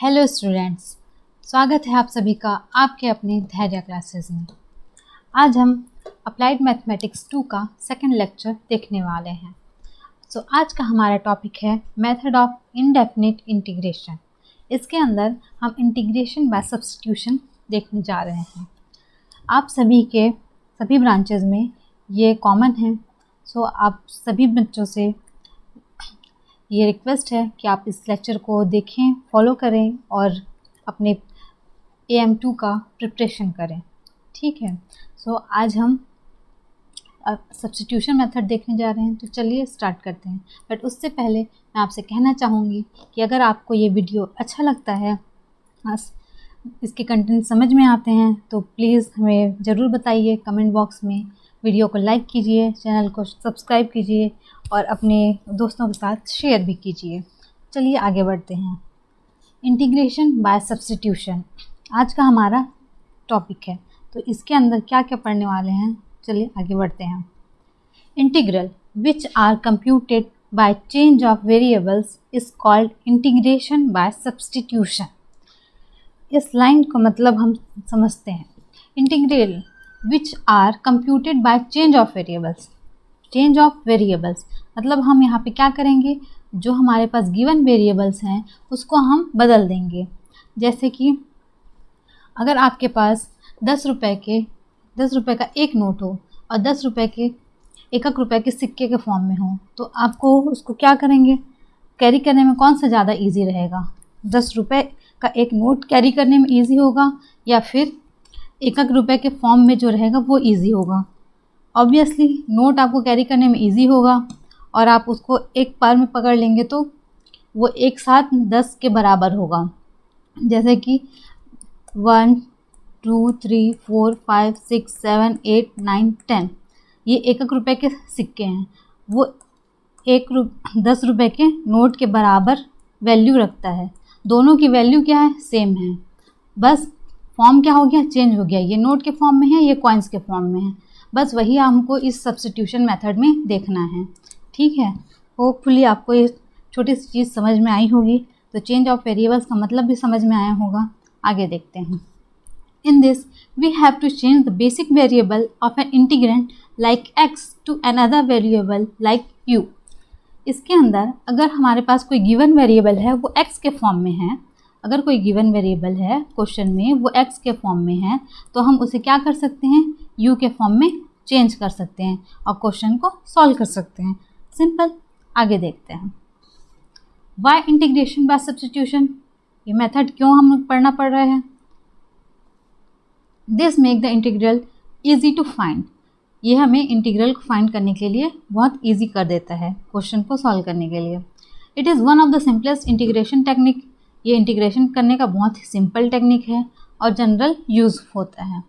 Hello students, स्वागत है आप सभी का आपके अपने धैर्य क्लासेस में। आज हम अप्लाइड मैथमेटिक्स 2 का सेकंड लेक्चर देखने वाले हैं। आज का हमारा टॉपिक है मेथड ऑफ इनडेफिनिट इंटीग्रेशन। इसके अंदर हम इंटीग्रेशन बाय सब्स्टिट्यूशन देखने जा रहे हैं। आप सभी के सभी ब्रांचेस में ये कॉमन है। आप सभी बच्चों से ये रिक्वेस्ट है कि आप इस लेक्चर को देखें, फॉलो करें और अपने AM2 का प्रिपरेशन करें। ठीक है। आज हम सब्स्टिट्यूशन मेथड देखने जा रहे हैं, तो चलिए स्टार्ट करते हैं। बट उससे पहले मैं आपसे कहना चाहूँगी कि अगर आपको ये वीडियो अच्छा लगता है, इसके कंटेंट समझ में आते हैं, तो प्लीज़ हमें ज़रूर बताइए कमेंट बॉक्स में। वीडियो को लाइक कीजिए, चैनल को सब्सक्राइब कीजिए और अपने दोस्तों के साथ शेयर भी कीजिए। चलिए आगे बढ़ते हैं। इंटीग्रेशन बाय सब्स्टिट्यूशन आज का हमारा टॉपिक है। तो इसके अंदर क्या क्या पढ़ने वाले हैं, चलिए आगे बढ़ते हैं। Integral which are computed by change of variables is called integration by substitution. इस लाइन को मतलब हम समझते हैं। Integral which are computed by change of variables. Change of variables मतलब हम यहाँ पे क्या करेंगे, जो हमारे पास गिवन वेरिएबल्स हैं उसको हम बदल देंगे। जैसे कि अगर आपके पास 10 रुपए का एक नोट हो और 10 रुपए के 1 रुपए के सिक्के के फॉर्म में हो, तो आपको उसको क्या करेंगे, कैरी करने में कौन सा ज़्यादा इजी रहेगा? 10 रुपए का एक नोट कैरी करने में इजी होगा या फिर 1 रुपए के फॉर्म में जो रहेगा वो इजी होगा? ऑब्वियसली नोट आपको कैरी करने में इजी होगा और आप उसको एक बार में पकड़ लेंगे तो वो एक साथ 10 के बराबर होगा। जैसे कि 1 2 3 4 5 6 7 8 9 10 ये 1 रुपए के सिक्के हैं। वो 10 रुपए के नोट के बराबर वैल्यू रखता है। दोनों की वैल्यू क्या है, सेम है। बस फॉर्म क्या हो गया, चेंज हो गया। ये नोट के फॉर्म में है, ये कॉइन्स के फॉर्म में है। बस वही हमको इस सब्स्टिट्यूशन मेथड में देखना है। ठीक है। होपफुली आपको ये छोटी सी चीज़ समझ में आई होगी। तो चेंज ऑफ वेरिएबल्स का मतलब भी समझ में आया होगा। आगे देखते हैं। In this we have to change the basic variable of an integrant like x to another variable like u। इसके अंदर अगर हमारे पास कोई गिवन वेरिएबल है वो x के फॉर्म में है, अगर कोई गिवन वेरिएबल है क्वेश्चन में वो x के फॉर्म में है, तो हम उसे क्या कर सकते हैं, u के फॉर्म में चेंज कर सकते हैं और क्वेश्चन को सॉल्व कर सकते हैं। सिंपल। आगे देखते हैं। वाई इंटीग्रेशन बाय सब्स्टिट्यूशन, ये मेथड क्यों हम पढ़ना पड़ रहा है? This make the integral easy to find. ये हमें इंटीग्रल को फाइंड करने के लिए बहुत इजी कर देता है, क्वेश्चन को सॉल्व करने के लिए। It is one of the simplest integration technique. ये इंटीग्रेशन करने का बहुत ही सिंपल टेक्निक है और जनरल यूज होता है।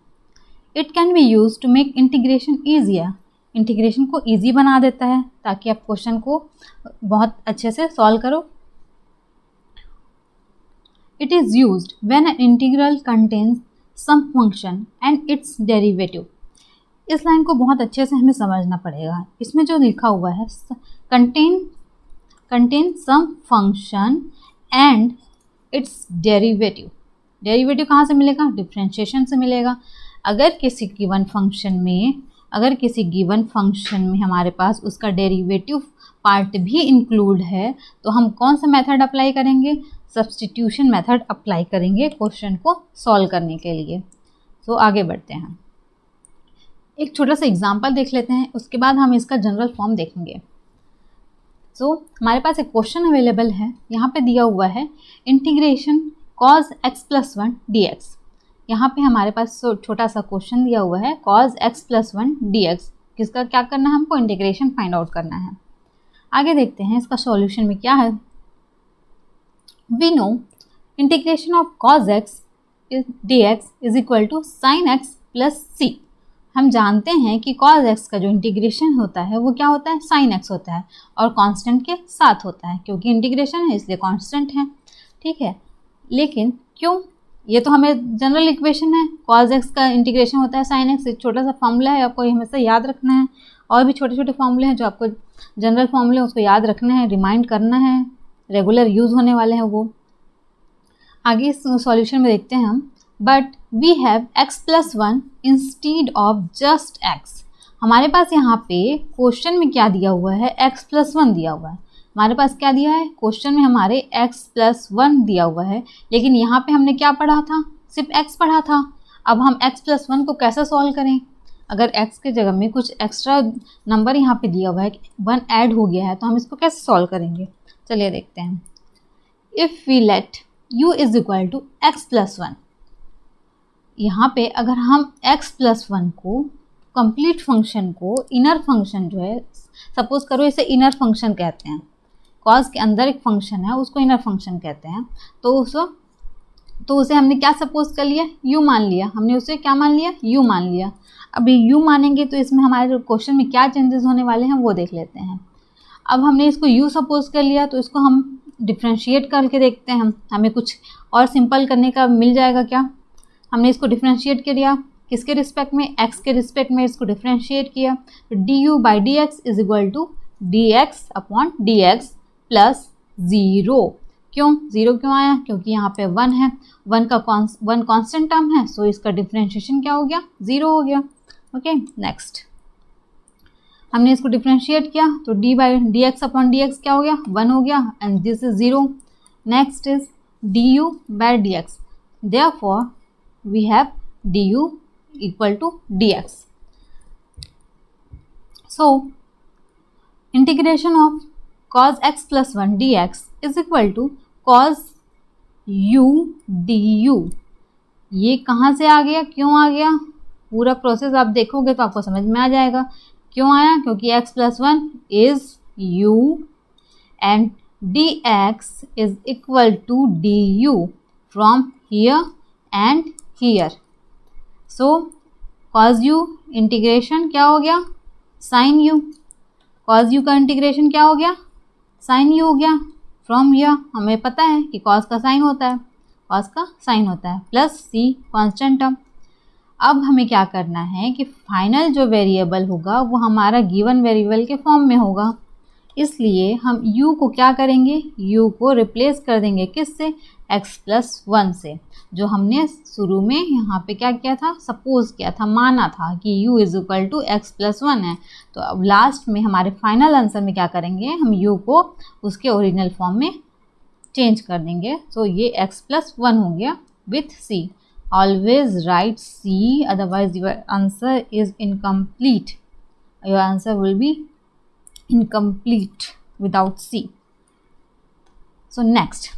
It can be use to make integration easier. Integration को ईजी बना देता है ताकि आप क्वेश्चन को बहुत अच्छे से सॉल्व करो। It is used when an integral contains some function and its derivative. इस लाइन को बहुत अच्छे से हमें समझना पड़ेगा। इसमें जो लिखा हुआ है contain some function and its derivative. Derivative कहाँ से मिलेगा? डिफरेंशिएशन से मिलेगा। अगर किसी गिवन फंक्शन में हमारे पास उसका डेरिवेटिव पार्ट भी इंक्लूड है, तो हम कौन सा मेथड अप्लाई करेंगे? सब्स्टिट्यूशन मेथड अप्लाई करेंगे क्वेश्चन को सॉल्व करने के लिए। आगे बढ़ते हैं। एक छोटा सा एग्जांपल देख लेते हैं, उसके बाद हम इसका जनरल फॉर्म देखेंगे। हमारे पास एक क्वेश्चन अवेलेबल है। यहाँ पे दिया हुआ है इंटीग्रेशन cos x + 1 dx। यहाँ पे हमारे पास छोटा सा क्वेश्चन दिया हुआ है cos x + 1 dx। किसका क्या करना है, हमको इंटीग्रेशन फाइंड आउट करना है। आगे देखते हैं इसका सॉल्यूशन में क्या है। We know integration of cos x dx is equal to sin x + c। हम जानते हैं कि cos x का जो इंटीग्रेशन होता है वो क्या होता है, sin x होता है और कांस्टेंट के साथ होता है। क्योंकि इंटीग्रेशन है इसलिए कांस्टेंट है। ठीक है। लेकिन क्यों, ये तो हमें जनरल इक्वेशन है। cos x का इंटीग्रेशन होता है sin x। एक छोटा सा फॉर्मूला है, आपको हमेशा याद रखना है। और भी छोटे छोटे फॉर्मूले हैं जो आपको जनरल फॉर्मूले उसको याद रखना है, रिमाइंड करना है, रेगुलर यूज़ होने वाले हैं वो। आगे इस सॉल्यूशन में देखते हैं हम। But we have x+1 instead of just x। हमारे पास यहाँ पे क्वेश्चन में क्या दिया हुआ है, x+1 दिया हुआ है। हमारे पास क्या दिया है, क्वेश्चन में हमारे x+1 दिया हुआ है, लेकिन यहाँ पे हमने क्या पढ़ा था, सिर्फ x पढ़ा था। अब हम x+1 को कैसे सॉल्व करें? अगर x के जगह में कुछ एक्स्ट्रा नंबर यहाँ पे दिया हुआ है, 1 ऐड हो गया है, तो हम इसको कैसे सॉल्व करेंगे? चलिए देखते हैं। If we let u is equal to x+1, यहाँ पे अगर हम x+1 को कंप्लीट फंक्शन को, इनर फंक्शन जो है, सपोज करो इसे इनर फंक्शन कहते हैं, कॉज के अंदर एक फंक्शन है उसको इनर फंक्शन कहते हैं, तो उसे हमने क्या सपोज कर लिया, u मान लिया। हमने उसे क्या मान लिया, u मान लिया। अभी u मानेंगे तो इसमें हमारे क्वेश्चन में क्या चेंजेस होने वाले हैं वो देख लेते हैं। अब हमने इसको u सपोज कर लिया, तो इसको हम डिफ्रेंशिएट करके देखते हैं, हमें कुछ और सिंपल करने का मिल जाएगा क्या। हमने इसको डिफ्रेंशिएट किया, किसके रिस्पेक्ट में, x के रिस्पेक्ट में इसको डिफ्रेंशिएट किया, तो du/dx is equal to dx/dx plus 0। क्यों 0 क्यों आया, क्योंकि यहाँ पे 1 है, 1 कांस्टेंट टर्म है, सो इसका डिफ्रेंशिएशन क्या हो गया, 0 हो गया। ओके, नेक्स्ट हमने इसको डिफ्रेंशिएट किया, तो dx/dx क्या हो गया, 1 हो गया, and this is 0। Next is du/dx, therefore we have du equal to dx. So integration of cos x+1 dx is equal to cos u du। ये कहाँ से आ गया, क्यों आ गया, पूरा प्रोसेस आप देखोगे तो आपको समझ में आ जाएगा क्यों आया, क्योंकि x+1 is u and dx is equal to du from here and here। So cos u integration क्या हो गया, sin u। cos u का इंटीग्रेशन क्या हो गया, sin u हो गया। फ्रॉम हियर हमें पता है कि cos का साइन होता है, cos का साइन होता है, प्लस c कांस्टेंट टर्म। अब हमें क्या करना है कि फाइनल जो वेरिएबल होगा वो हमारा गिवन वेरिएबल के फॉर्म में होगा, इसलिए हम u को क्या करेंगे, u को रिप्लेस कर देंगे किससे, x+1 से, जो हमने शुरू में यहाँ पे क्या किया था, सपोज किया था, माना था कि u is equal to x+1 है। तो अब लास्ट में हमारे फाइनल आंसर में क्या करेंगे, हम u को उसके ओरिजिनल फॉर्म में चेंज कर देंगे। तो ये x+1 हो गया with c। Always right c, otherwise your answer is incomplete, your answer will be incomplete without c। So next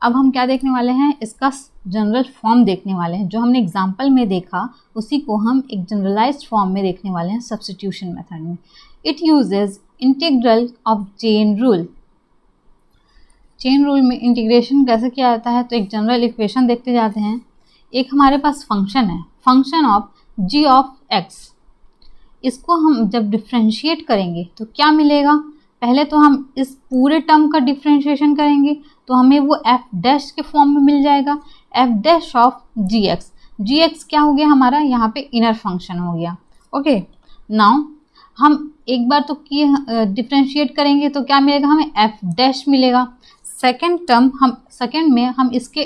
अब हम क्या देखने वाले हैं, इसका जनरल फॉर्म देखने वाले हैं। जो हमने एग्जाम्पल में देखा उसी को हम एक जनरलाइज्ड फॉर्म में देखने वाले हैं सब्स्टिट्यूशन मेथड में। It uses integral of chain rule. Chain rule में इंटीग्रेशन कैसे किया जाता है, तो एक जनरल इक्वेशन देखते जाते हैं। एक हमारे पास फंक्शन है, function of g of x। इसको हम जब डिफ्रेंशिएट करेंगे तो क्या मिलेगा, पहले तो हम इस पूरे टर्म का डिफ्रेंशिएशन करेंगे तो हमें वो f' के फॉर्म में मिल जाएगा, f' ऑफ gx। gx क्या हो गया हमारा, यहाँ पे इनर फंक्शन हो गया। ओके, नाउ हम एक बार तो डिफ्रेंशिएट करेंगे तो क्या मिलेगा, हमें f' मिलेगा। सेकेंड में हम इसके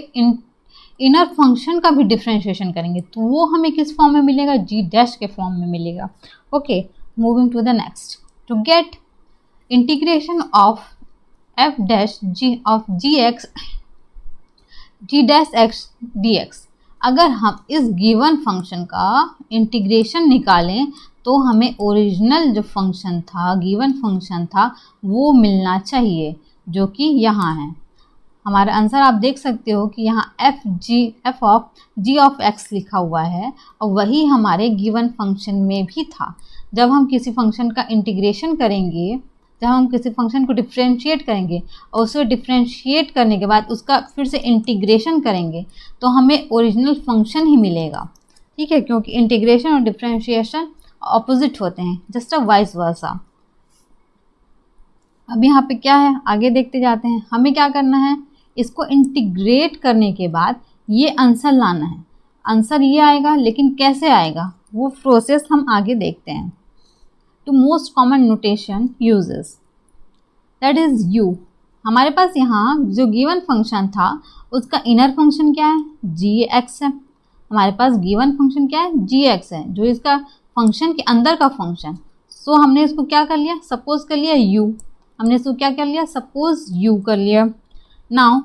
इनर फंक्शन का भी डिफ्रेंशिएशन करेंगे तो वो हमें किस फॉर्म में मिलेगा, g' के फॉर्म में मिलेगा। Okay, moving to the next, to get integration of f' of gx g' dx। अगर हम इस गिवन फंक्शन का इंटीग्रेशन निकालें तो हमें ओरिजिनल जो फंक्शन था, गिवन फंक्शन था, वो मिलना चाहिए, जो कि यहाँ है। हमारा आंसर आप देख सकते हो कि यहाँ f of g of x लिखा हुआ है और वही हमारे गिवन फंक्शन में भी था। जब हम किसी फंक्शन का इंटीग्रेशन करेंगे, जब हम किसी फंक्शन को डिफ्रेंशिएट करेंगे और उसे डिफ्रेंशिएट करने के बाद उसका फिर से इंटीग्रेशन करेंगे तो हमें ओरिजिनल फंक्शन ही मिलेगा, ठीक है, क्योंकि इंटीग्रेशन और डिफ्रेंशिएशन ऑपोजिट होते हैं, जस्ट अ वाइस वर्सा। अब यहाँ पे क्या है, आगे देखते जाते हैं। हमें क्या करना है, इसको इंटीग्रेट करने के बाद ये आंसर लाना है। आंसर ये आएगा, लेकिन कैसे आएगा वो प्रोसेस हम आगे देखते हैं। To most common notation uses, that is u, हमारे पास यहाँ जो गिवन फंक्शन था उसका इनर फंक्शन क्या है, जी एक्स है। हमारे पास गिवन फंक्शन क्या है, जी एक्स है, जो इसका फंक्शन के अंदर का फंक्शन। सो हमने इसको क्या कर लिया, सपोज कर लिया यू। हमने इसको क्या कर लिया, सपोज यू कर लिया। नाउ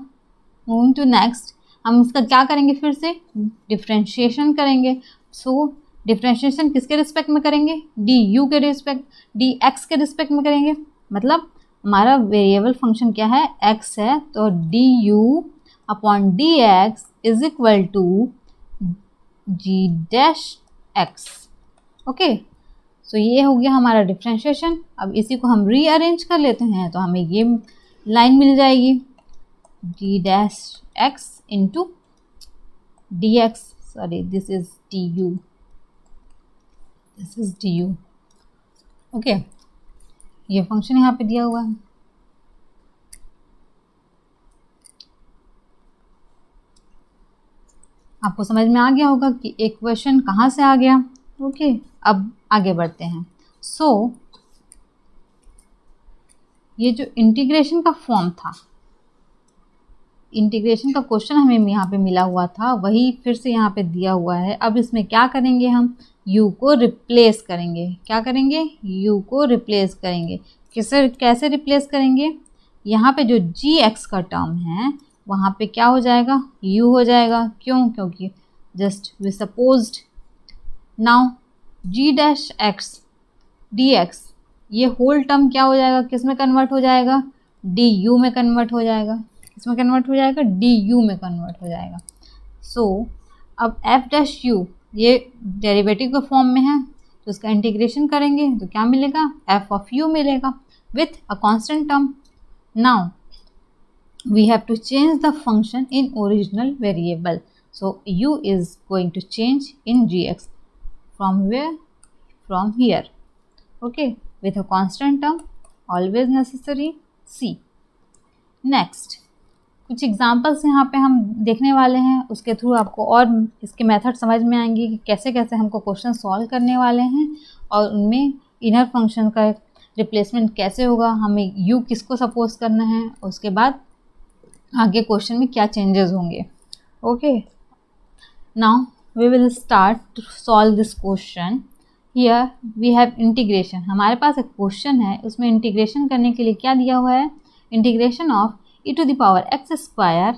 मूविंग टू नेक्स्ट, हम इसका क्या करेंगे, फिर से डिफ्रेंशिएशन करेंगे। सो डिफ्रेंशिएशन किसके रिस्पेक्ट में करेंगे, डी यू के रिस्पेक्ट, डी एक्स के रिस्पेक्ट में करेंगे। मतलब हमारा वेरिएबल फंक्शन क्या है, एक्स है, तो d y upon d x is equal to g dash x. Okay, so ये हो गया हमारा डिफ्रेंशिएशन। अब इसी को हम रीअरेंज कर लेते हैं तो हमें ये लाइन मिल जाएगी, D dash x into d x, sorry this is D you, this is D you. Okay, ये फंक्शन यहाँ पे दिया हुआ है। आपको समझ में आ गया होगा कि इक्वेशन कहाँ से आ गया। ओके, अब आगे बढ़ते हैं। सो ये जो इंटीग्रेशन का फॉर्म था, इंटीग्रेशन का क्वेश्चन हमें यहाँ पे मिला हुआ था, वही फिर से यहाँ पे दिया हुआ है। अब इसमें क्या करेंगे, हम u को रिप्लेस करेंगे। क्या करेंगे, u को रिप्लेस करेंगे। कैसे रिप्लेस करेंगे, यहाँ पे जो gx का टर्म है वहाँ पे क्या हो जाएगा, u हो जाएगा। क्यों, क्योंकि just we supposed. Now g dash x d x, ये होल टर्म क्या हो जाएगा, किस में कन्वर्ट हो जाएगा, du में कन्वर्ट हो जाएगा। इसमें कन्वर्ट हो जाएगा, du में कन्वर्ट हो जाएगा। सो अब f डैश u ये डेरिवेटिव के फॉर्म में है, तो इसका इंटीग्रेशन करेंगे तो क्या मिलेगा, f ऑफ u मिलेगा with a constant term. Now we have to change the function in original variable, so u is going to change in gx from where, from here. Okay, with a constant term, always necessary C. Next कुछ examples यहाँ पे हम देखने वाले हैं, उसके through आपको और इसके मेथड समझ में आएंगे कि कैसे कैसे हमको क्वेश्चन सॉल्व करने वाले हैं और उनमें इनर फंक्शन का रिप्लेसमेंट कैसे होगा, हमें यू किसको सपोज करना है, उसके बाद आगे क्वेश्चन में क्या चेंजेस होंगे। Okay, now we will start to solve this question. Here we have integration. हमारे पास एक क्वेश्चन है, उसमें इंटीग्रेशन करने के लिए क्या दिया हुआ है, integration of e to the power x square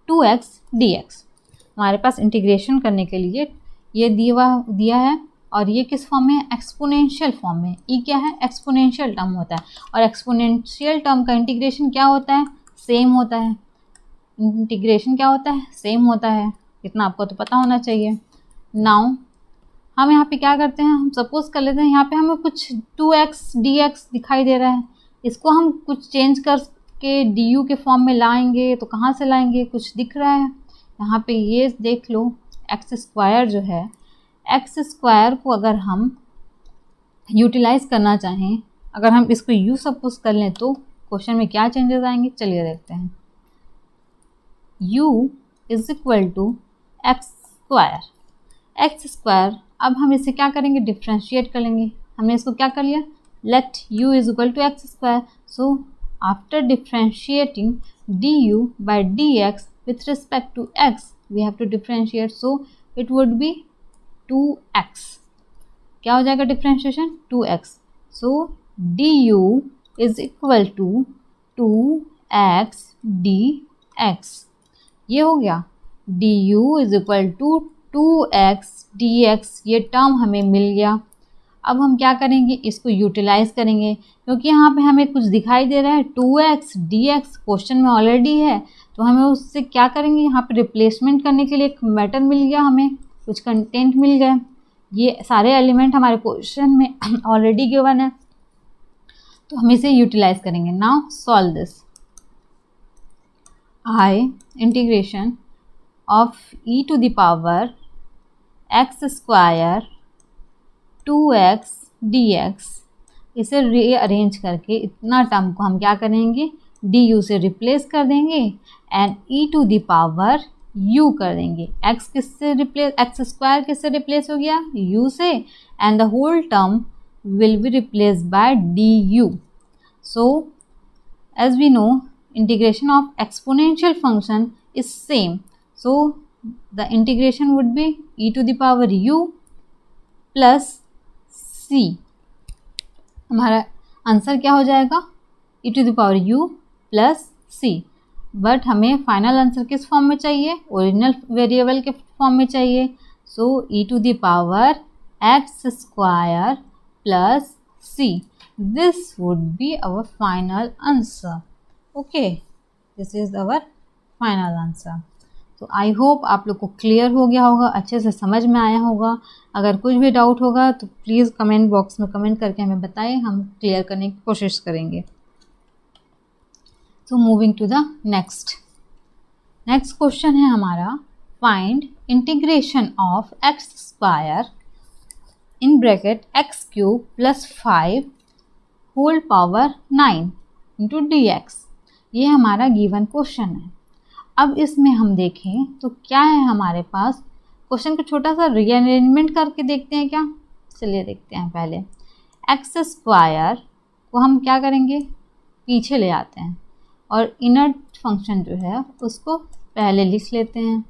2x dx। हमारे पास इंटीग्रेशन करने के लिए ये दिया है और ये किस फॉर्म में है, एक्सपोनेंशियल फॉर्म में। e क्या है, एक्सपोनेंशियल टर्म होता है और एक्सपोनेंशियल टर्म का इंटीग्रेशन क्या होता है, सेम होता है। इंटीग्रेशन क्या होता है, सेम होता है, इतना आपको तो पता होना चाहिए। नाउ हम यहाँ पे क्या करते हैं, हम सपोज कर लेते हैं यहाँ पे हमें कुछ 2x dx दिखाई दे रहा है, इसको हम कुछ चेंज कर के du के फॉर्म में लाएंगे तो कहाँ से लाएंगे, कुछ दिख रहा है यहाँ पे, ये देख लो एक्स स्क्वायर जो है, एक्स स्क्वायर को अगर हम यूटिलाइज करना चाहें, अगर हम इसको u सपोज कर लें तो क्वेश्चन में क्या चेंजेस आएंगे, चलिए देखते हैं। u is equal to x square. अब हम इसे क्या करेंगे, डिफ्रेंशिएट कर लेंगे। हमने इसको क्या कर लिया, let u is equal to x square. So after differentiating du by dx with respect to x, we have to differentiate, so it would be 2x। क्या हो जाएगा differentiation, 2x। so du is equal to 2x dx। ये हो गया, du is equal to 2x dx, ये term हमें मिल गया। अब हम क्या करेंगे, इसको यूटिलाइज करेंगे, क्योंकि यहाँ पे हमें कुछ दिखाई दे रहा है 2x dx क्वेश्चन में ऑलरेडी है, तो हमें उससे क्या करेंगे, यहाँ पे रिप्लेसमेंट करने के लिए एक मेथड मिल गया, हमें कुछ कंटेंट मिल गया। ये सारे एलिमेंट हमारे क्वेश्चन में ऑलरेडी गिवन है, तो हम इसे यूटिलाइज करेंगे। Now solve this. I integration of e to the power x square 2x dx, इसे रीअरेंज करके इतना टर्म को हम क्या करेंगे, du से रिप्लेस कर देंगे and e to the power u कर देंगे। x किससे रिप्लेस, एक्स स्क्वायर किससे रिप्लेस हो गया, u से, and the whole term will be replace by du। So as we know integration of exponential function is same. So the integration would be e to the power u plus c. हमारा answer क्या हो जाएगा? e to the power u plus c. But हमें final answer किस form में चाहिए? Original variable के form में चाहिए. सो e to the power x square plus c. This would be our final answer. Okay, this is our final answer. तो आई hope आप लोग को क्लियर हो गया होगा, अच्छे से समझ में आया होगा. अगर कुछ भी डाउट होगा तो प्लीज़ कमेंट बॉक्स में कमेंट करके हमें बताएं, हम क्लियर करने की कोशिश करेंगे. So moving to the next question है हमारा, find integration of x square in bracket x cube plus 5 whole power 9 into d x. ये हमारा गिवन क्वेश्चन है. अब इसमें हम देखें तो क्या है हमारे पास. क्वेश्चन को छोटा सा रीअरेंजमेंट करके देखते हैं क्या. चलिए देखते हैं. पहले एक्स स्क्वायर को हम क्या करेंगे, पीछे ले आते हैं और इनर फंक्शन जो है उसको पहले लिख लेते हैं.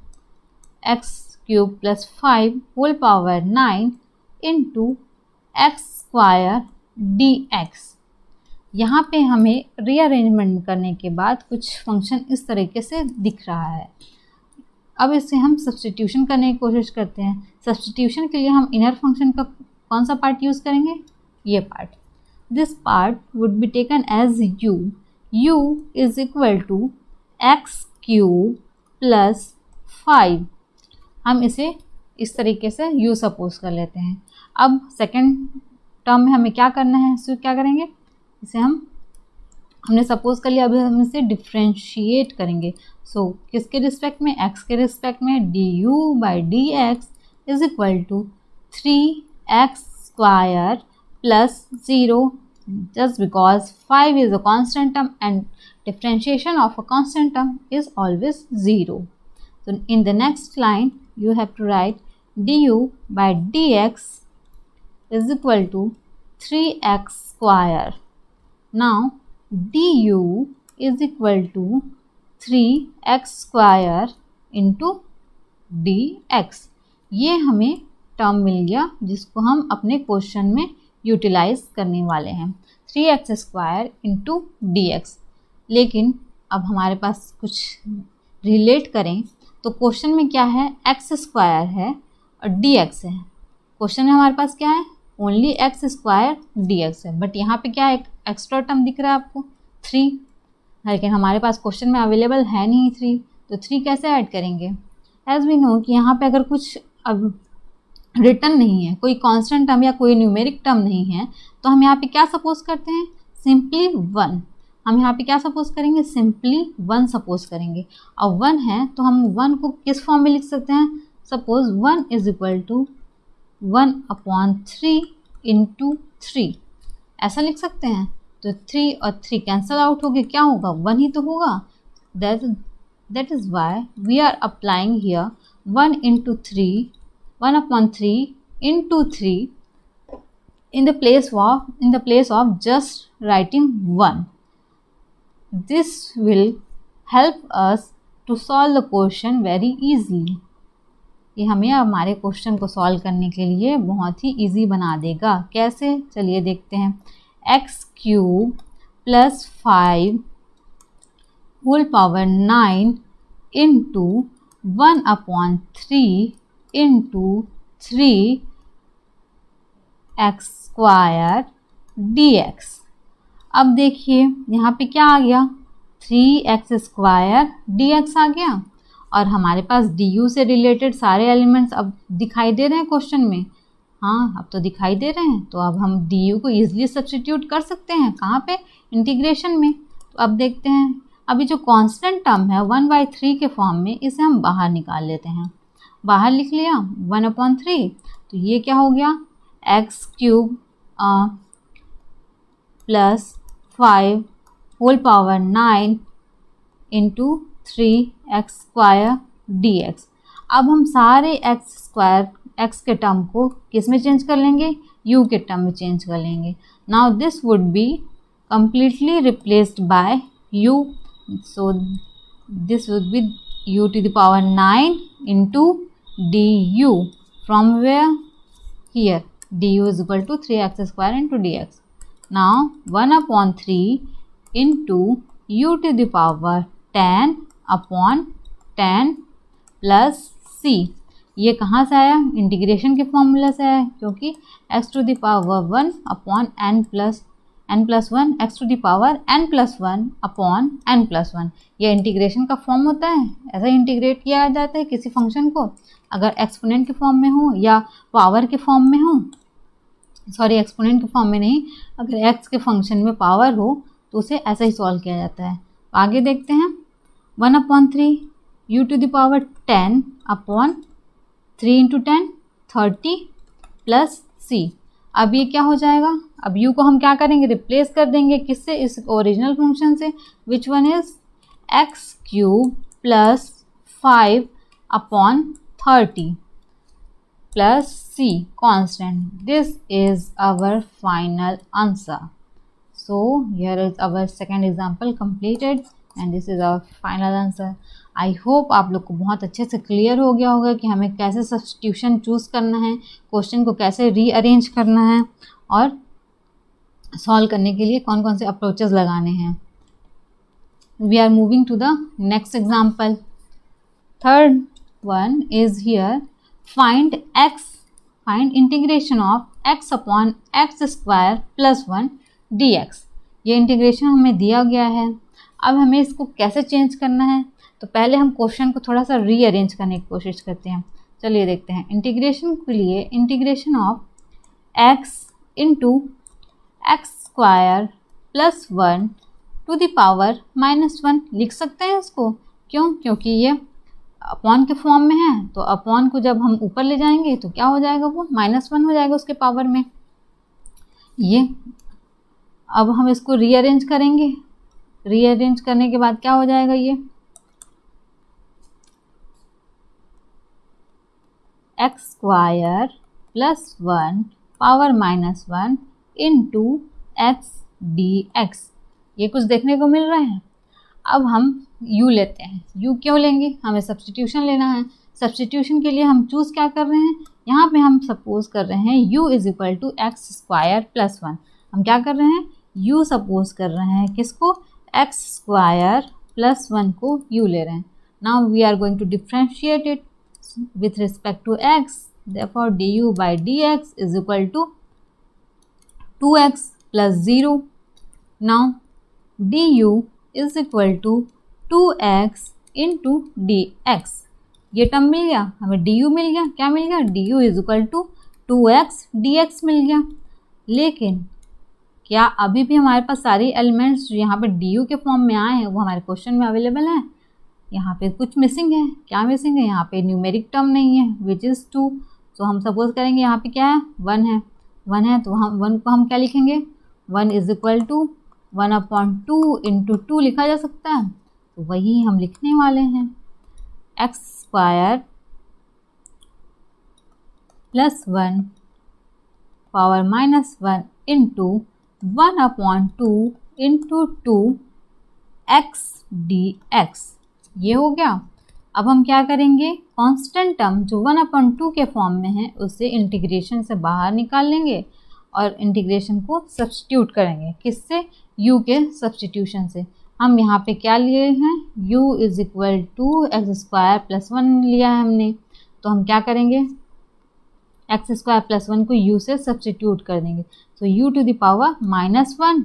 X cube plus 5 whole power 9 into x square d x. यहाँ पे हमें रीअरेंजमेंट करने के बाद कुछ फंक्शन इस तरीके से दिख रहा है. अब इससे हम सब्स्टिट्यूशन करने की कोशिश करते हैं. सब्स्टिट्यूशन के लिए हम इनर फंक्शन का कौन सा पार्ट यूज़ करेंगे? ये part. This part would be taken as u. u is equal to x cube plus 5. हम इसे इस तरीके से u सपोज कर लेते हैं. अब सेकेंड टर्म में हमें क्या करना है, इसको क्या करेंगे, इसे हमने सपोज कर लिया. अभी हम इसे डिफ्रेंशिएट करेंगे. सो किसके रिस्पेक्ट में? x के रिस्पेक्ट में. du by d x is equal to 3x square plus 0, just because 5 is a constant term and differentiation of a constant term is always 0. So in the next line you have to write du by dx is equal to 3x square. Now du is equal to 3x square into dx. ये हमें term मिल गया जिसको हम अपने question में utilise करने वाले हैं. 3x square into d x. लेकिन अब हमारे पास कुछ रिलेट करें तो क्वेश्चन में क्या है, एक्स स्क्वायर है और डी एक्स है. क्वेश्चन में हमारे पास क्या है, only x square d x है. बट यहाँ पे क्या है, एक एक्स्ट्रा टर्म दिख रहा है आपको 3. लेकिन हमारे पास क्वेश्चन में अवेलेबल है नहीं 3, तो 3 कैसे ऐड करेंगे. एज वी नो कि यहाँ पे अगर कुछ अब रिटर्न नहीं है, कोई कांस्टेंट टर्म या कोई न्यूमेरिक टर्म नहीं है, तो हम यहाँ पे क्या सपोज करते हैं, सिंपली 1. हम यहाँ पे क्या सपोज करेंगे, सिंपली 1 सपोज करेंगे. और 1 है तो हम 1 को किस फॉर्म में लिख सकते हैं, suppose 1 is equal to 1/3 into 3, ऐसा लिख सकते हैं. तो 3 और 3 कैंसल आउट हो गए, क्या होगा, 1 ही तो होगा. That is why we are applying here 1 into 3, 1/3 into 3 in the place of just writing 1. This will help us to solve the question very easily. ये हमें हमारे क्वेश्चन को सॉल्व करने के लिए बहुत ही इजी बना देगा. कैसे, चलिए देखते हैं. X cube plus 5 whole power 9 into 1/3 into 3x square d x. अब देखिए यहाँ पे क्या आ गया, 3x स्क्वायर डी एक्स आ गया. और हमारे पास du से रिलेटेड सारे एलिमेंट्स अब दिखाई दे रहे हैं क्वेश्चन में. हाँ, अब तो दिखाई दे रहे हैं. तो अब हम du को ईजिली सब्स्टिट्यूट कर सकते हैं. कहाँ पे, इंटीग्रेशन में. तो अब देखते हैं, अभी जो कांस्टेंट टर्म है 1/3 के फॉर्म में, इसे हम बाहर निकाल लेते हैं. बाहर लिख लिया 1/3. तो ये क्या हो गया, x cube plus 5 whole power 9 into 3x square d x. अब हम सारे एक्स के टर्म को किस में चेंज कर लेंगे, u के टर्म में चेंज कर लेंगे. Now this would be completely replaced by u So this would be u to the power 9 into du. From where? Here. Du is equal to 3x square into dx. Now 1 upon 3 into u to the power 10 upon 10 plus c. ये कहाँ से आया? Integration के formula से आया, क्योंकि x to the power 1 upon n plus 1 x to the power n plus 1 upon n plus 1. ये integration का फॉर्म होता है. ऐसा इंटीग्रेट किया जाता है किसी फंक्शन को, अगर एक्सपोनेंट के फॉर्म में हो या पावर के फॉर्म में हो. सॉरी, एक्सपोनेंट के फॉर्म में नहीं, अगर x के फंक्शन में पावर हो तो उसे ऐसा ही सॉल्व किया जाता है. आगे देखते हैं. 1 upon 3 u to the power 10 upon 3 into 10 30 plus c. अब ये क्या हो जाएगा? अब u को हम क्या करेंगे? रिप्लेस कर देंगे. किससे? इस ओरिजिनल फंक्शन से, which one is x cube plus 5 upon 30 plus c constant. This is our final answer. So here is our second example completed and this is our final answer. I hope आप लोग को बहुत अच्छे से clear हो गया होगा कि हमें कैसे सब्स्टिट्यूशन चूज़ करना है, क्वेश्चन को कैसे रीअरेंज करना है और सॉल्व करने के लिए कौन कौन से अप्रोचेस लगाने हैं. We are moving to the next example. Third one is here. Find integration of x upon x square plus 1 dx. ये इंटीग्रेशन हमें दिया गया है. अब हमें इसको कैसे चेंज करना है, तो पहले हम क्वेश्चन को थोड़ा सा रीअरेंज करने की कोशिश करते हैं. चलिए देखते हैं. इंटीग्रेशन के लिए integration of x into x square plus 1 to the power -1 लिख सकते हैं इसको. क्यों? क्योंकि ये अपॉन के फॉर्म में है, तो अपॉन को जब हम ऊपर ले जाएंगे तो क्या हो जाएगा? वो -1 हो जाएगा उसके पावर में. ये अब हम इसको रीअरेंज करेंगे. रीअरेंज करने के बाद क्या हो जाएगा? ये x square plus 1 power -1 into x d x. ये कुछ देखने को मिल रहा है. अब हम u लेते हैं. u क्यों लेंगे? हमें सब्स्टिट्यूशन लेना है. सब्स्टिट्यूशन के लिए हम चूज़ क्या कर रहे हैं? यहाँ पे हम सपोज कर रहे हैं u is equal to x square plus 1. हम क्या कर रहे हैं? u सपोज कर रहे हैं. किसको? एक्स स्क्वायर प्लस 1 को u ले रहे हैं. Now we are going to differentiate it with respect to x. Therefore du by dx is equal to 2x plus 0. Now du is equal to 2x into dx. ये term मिल गया हमें. du मिल गया. क्या मिल गया? du is equal to 2x dx मिल गया. लेकिन क्या अभी भी हमारे पास सारी एलिमेंट्स जो यहाँ पे du के फॉर्म में आए हैं वो हमारे क्वेश्चन में अवेलेबल हैं? यहाँ पे कुछ मिसिंग है. क्या मिसिंग है? यहाँ पे न्यूमेरिक टर्म नहीं है विच इज़ 2. तो हम सपोज करेंगे यहाँ पे क्या है? 1 है. 1 है तो हम 1 को हम क्या लिखेंगे? 1 is equal to 1 upon 2 into 2 लिखा जा सकता है. तो वही हम लिखने वाले हैं. X square plus 1 power -1 into 1 upon 2 into 2 x d x. ये हो गया. अब हम क्या करेंगे? कांस्टेंट टर्म जो 1/2 के फॉर्म में है उसे इंटीग्रेशन से बाहर निकाल लेंगे और इंटीग्रेशन को सब्स्टिट्यूट करेंगे. किससे? u के सब्स्टिट्यूशन से. हम यहाँ पे क्या लिए हैं? u is equal to x square plus 1 लिया है हमने. तो हम क्या करेंगे? एक्स स्क्वायर प्लस 1 को u से सब्स्टिट्यूट कर देंगे. तो u to the power -1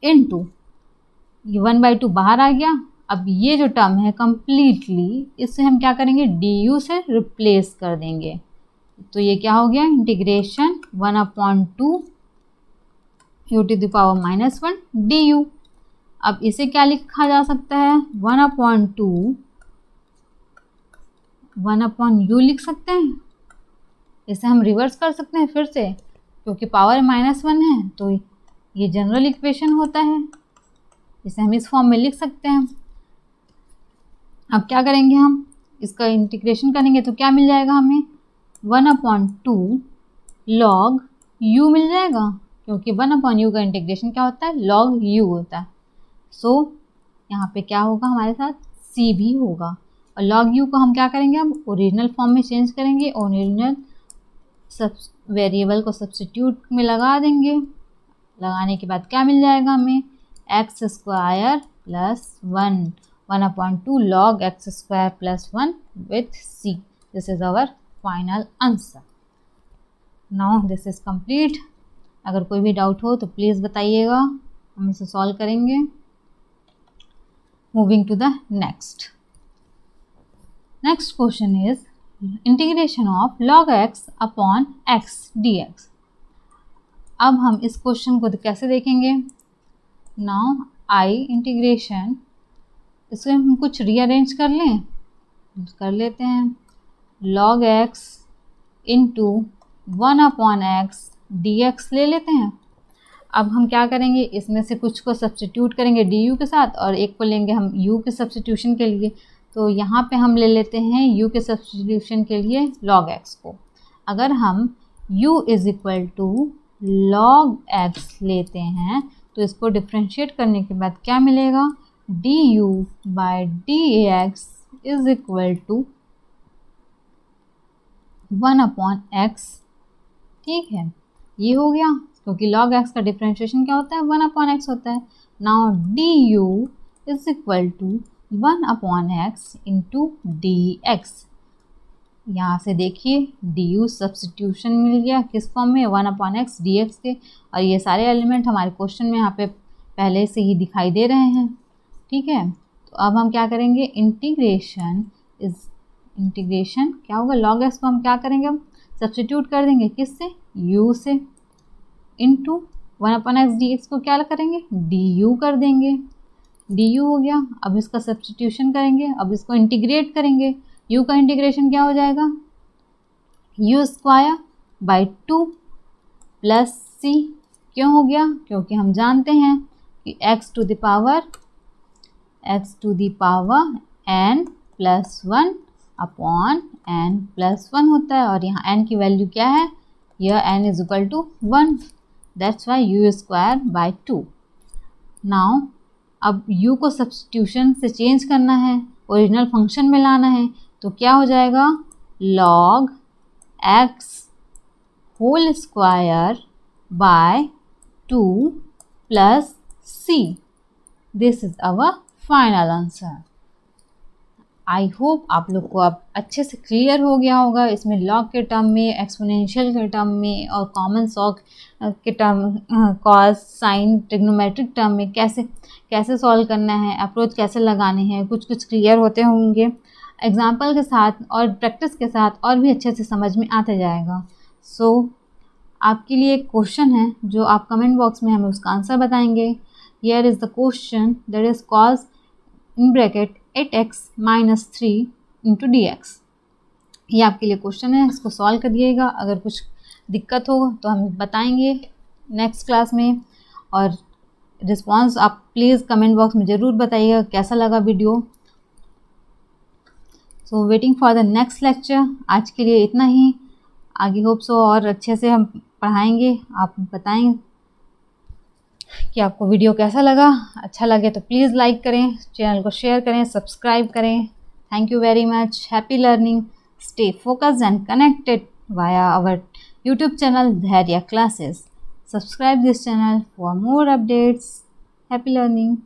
into ये 1/2 बाहर आ गया. अब ये जो टर्म है कम्प्लीटली इससे हम क्या करेंगे? du से रिप्लेस कर देंगे. तो ये क्या हो गया? Integration 1/2 u to the power -1 du. अब इसे क्या लिखा जा सकता है? 1/2 1/u लिख सकते हैं. इसे हम रिवर्स कर सकते हैं फिर से, क्योंकि पावर -1 है तो ये जनरल इक्वेशन होता है. इसे हम इस फॉर्म में लिख सकते हैं. अब क्या करेंगे? हम इसका इंटीग्रेशन करेंगे तो क्या मिल जाएगा हमें? 1/2 log u मिल जाएगा, क्योंकि 1/u का इंटीग्रेशन क्या होता है? log u होता है. सो यहाँ पे क्या होगा हमारे साथ, c भी होगा। और log u को हम क्या करेंगे, अब ओरिजिनल फॉर्म में चेंज करेंगे, ओरिजिनल सब वेरिएबल को सब्स्टिट्यूट में लगा देंगे। लगाने के बाद क्या मिल जाएगा हमें, x square plus 1/2 log x square plus 1 with c। This is our final answer. Now this is complete. अगर कोई भी डाउट हो तो प्लीज़ बताइएगा, हम इसे सॉल्व करेंगे। Moving to the next question is integration of log x upon x dx। अब हम इस क्वेश्चन को कैसे देखेंगे, नाउ आई इंटीग्रेशन, इसको हम कुछ रीअरेंज कर लेते हैं। log x into 1/x dx ले लेते हैं। अब हम क्या करेंगे, इसमें से कुछ को सब्स्टिट्यूट करेंगे du के साथ और एक को लेंगे हम u के सब्स्टिट्यूशन के लिए। तो यहाँ पे हम ले लेते हैं u के सब्स्टिट्यूशन के लिए log x को। अगर हम u is equal to log x लेते हैं तो इसको डिफ्रेंशिएट करने के बाद क्या मिलेगा, du by dx is equal to 1/x। ठीक है, ये हो गया, क्योंकि log x का डिफ्रेंशिएशन क्या होता है, 1/x होता है। Now du is equal to 1/x into dx। यहाँ से देखिए du सब्स्टिट्यूशन मिल गया किस फॉर्म में, 1/x dx के, और ये सारे एलिमेंट हमारे क्वेश्चन में यहाँ पे पहले से ही दिखाई दे रहे हैं। ठीक है, तो अब हम क्या करेंगे, इंटीग्रेशन क्या होगा, log x को हम क्या करेंगे, अब सब्स्टिट्यूट कर देंगे किससे, u से, इंटू 1/x dx को क्या करेंगे, du कर देंगे, du हो गया। अब इसका सब्स्टिट्यूशन करेंगे, अब इसको इंटीग्रेट करेंगे, u का इंटीग्रेशन क्या हो जाएगा, u square by 2 plus c। क्यों हो गया, क्योंकि हम जानते हैं कि x to the power n plus 1 upon n plus 1 होता है, और यहाँ n की वैल्यू क्या है, यह n is equal to 1, that's why u square by 2। Now अब u को सब्स्टिट्यूशन से चेंज करना है, ओरिजिनल फंक्शन में लाना है, तो क्या हो जाएगा, log x whole square by 2 plus c। This is our final answer. I hope आप लोग को अब अच्छे से क्लियर हो गया होगा, इसमें लॉग के टर्म में, एक्सपोनेंशियल के टर्म में और कॉमन सॉक के term, cos, sine, trigonometric term में कैसे सॉल्व करना है, अप्रोच कैसे लगाने हैं, कुछ क्लियर होते होंगे। एग्जाम्पल के साथ और प्रैक्टिस के साथ और भी अच्छे से समझ में आते जाएगा। सो आपके लिए एक क्वेश्चन है जो आप कमेंट बॉक्स में हमें उसका आंसर बताएंगे। Here is the question, that is cos in bracket 8x minus 3 into dx। ये आपके लिए क्वेश्चन है, इसको सॉल्व करिएगा। अगर कुछ दिक्कत हो तो हम बताएंगे नेक्स्ट क्लास में, और रिस्पांस आप प्लीज़ कमेंट बॉक्स में ज़रूर बताइएगा कैसा लगा video. So waiting for the next lecture. आज के लिए इतना ही, आगे होप सो और अच्छे से हम पढ़ाएंगे। आप बताएं कि आपको वीडियो कैसा लगा। अच्छा लगे तो प्लीज़ लाइक करें, चैनल को शेयर करें, सब्सक्राइब करें। Thank you very much. Happy learning. Stay focused and connected via our YouTube channel Dhairya Classes. Subscribe this channel for more updates. Happy learning.